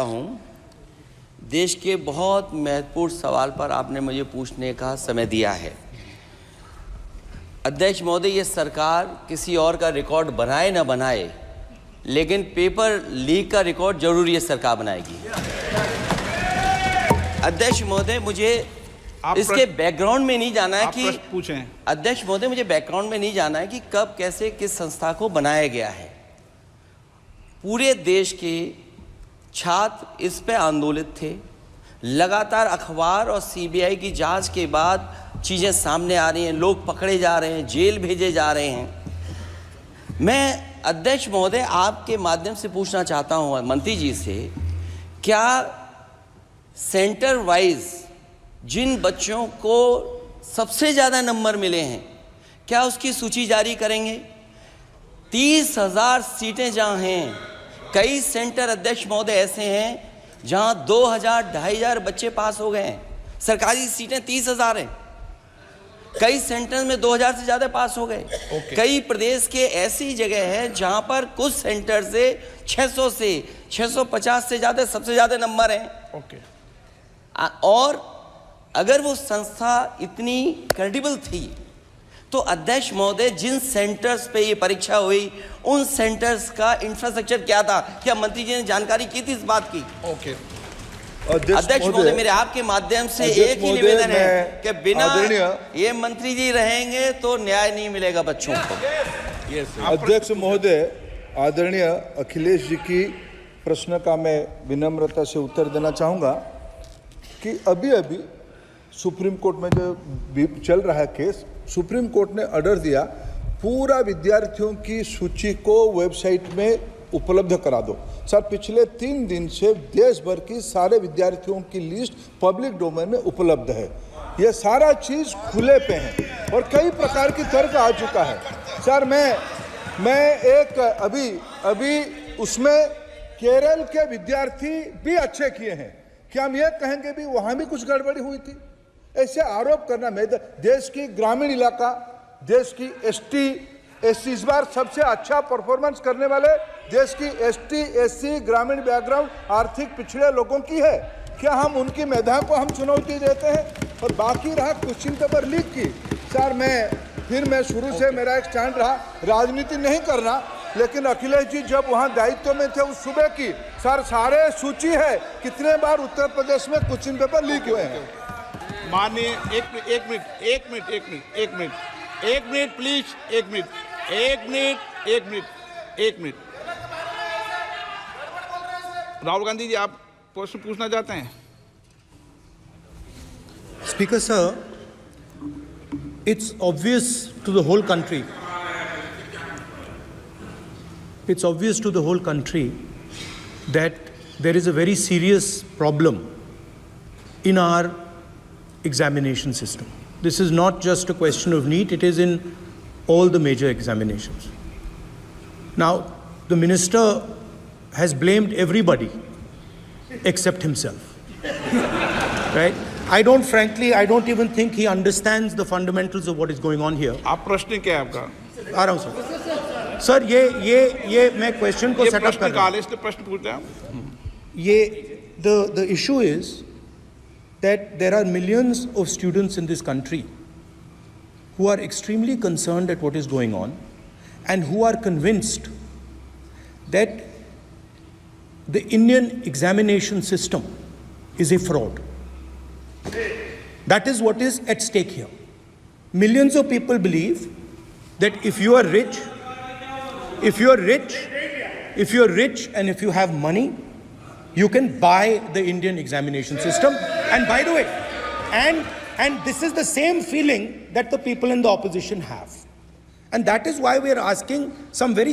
हूँ। देश के बहुत महत्वपूर्ण सवाल पर आपने मुझे पूछने का समय दिया है। अध्यक्ष महोदय, ये सरकार किसी और का रिकॉर्ड बनाए ना बनाए, लेकिन पेपर लीक का रिकॉर्ड जरूर ये सरकार बनाएगी। अध्यक्ष महोदय, मुझे इसके बैकग्राउंड में नहीं जाना है कि पूछें। अध्यक्ष महोदय, मुझे बैकग्राउंड में नहीं जाना है कि कब कैसे किस संस्था को बनाया गया है। पूरे देश के छात्र इस पे आंदोलित थे। लगातार अखबार और सीबीआई की जांच के बाद चीज़ें सामने आ रही हैं, लोग पकड़े जा रहे हैं, जेल भेजे जा रहे हैं। मैं अध्यक्ष महोदय आपके माध्यम से पूछना चाहता हूं मंत्री जी से, क्या सेंटर वाइज जिन बच्चों को सबसे ज़्यादा नंबर मिले हैं, क्या उसकी सूची जारी करेंगे? 30,000 सीटें जहाँ हैं, कई सेंटर अध्यक्ष महोदय ऐसे हैं जहां 2,000-2,500 बच्चे पास हो गए हैं। सरकारी सीटें 30,000 हैं, कई सेंटर में 2,000 से ज़्यादा पास हो गए। कई प्रदेश के ऐसी जगह है जहां पर कुछ सेंटर से 600 से 650 से ज़्यादा सबसे ज़्यादा नंबर हैं। और अगर वो संस्था इतनी क्रेडिबल थी तो अध्यक्ष महोदय, जिन सेंटर्स पे ये परीक्षा हुई उन सेंटर्स का इंफ्रास्ट्रक्चर क्या था? क्या मंत्री जी ने जानकारी की थी इस बात की? अध्यक्ष महोदय, मेरे आपके माध्यम से एक ही निवेदन है कि बिना ये मंत्री जी रहेंगे तो न्याय नहीं मिलेगा बच्चों को। अध्यक्ष महोदय, आदरणीय अखिलेश जी की प्रश्न का मैं विनम्रता से उत्तर देना चाहूँगा कि अभी अभी सुप्रीम कोर्ट में जो चल रहा है केस, सुप्रीम कोर्ट ने ऑर्डर दिया पूरा विद्यार्थियों की सूची को वेबसाइट में उपलब्ध करा दो। सर, पिछले 3 दिन से देश भर की सारे विद्यार्थियों की लिस्ट पब्लिक डोमेन में उपलब्ध है। ये सारा चीज़ खुले पे है और कई प्रकार की तर्क आ चुका है। सर, मैं एक अभी उसमें केरल के विद्यार्थी भी अच्छे किए हैं। क्या हम ये कहेंगे भी वहाँ भी कुछ गड़बड़ी हुई थी? ऐसे आरोप करना, मैं देश की ग्रामीण इलाका, देश की एसटी इस बार सबसे अच्छा परफॉर्मेंस करने वाले देश की एसटी ग्रामीण बैकग्राउंड आर्थिक पिछड़े लोगों की है। क्या हम उनकी मेधा को हम चुनौती देते हैं? और बाकी रहा क्वेश्चन पेपर लीक की, सर मैं शुरू से मेरा एक स्टैंड रहा, राजनीति नहीं करना, लेकिन अखिलेश जी जब वहाँ दायित्व में थे उस सुबह की सर सारे सूची है कितने बार उत्तर प्रदेश में क्वेश्चन पेपर लीक हुए हैं। माननीय एक मिनट प्लीज, एक मिनट। राहुल गांधी जी, आप प्रश्न पूछना चाहते हैं? Speaker sir, it's obvious to the whole country. It's obvious to the whole country that there is a very serious problem in our examination system. This is not just a question of NEET, it is in all the major examinations. Now, the minister has blamed everybody except himself. Right? I don't even think he understands the fundamentals of what is going on here. आप प्रश्न क्या है आपका? आ रहा हूँ sir. Sir, ये मैं question को सेटअप कर रहा हूँ। प्रश्न पूछते हैं। ये the issue is that there are millions of students in this country who are extremely concerned at what is going on and who are convinced that the Indian examination system is a fraud. That is what is at stake here. Millions of people believe that if you are rich and if you have money, you can buy the Indian examination system. And by the way, and this is the same feeling that the people in the opposition have. And that is why we are asking some very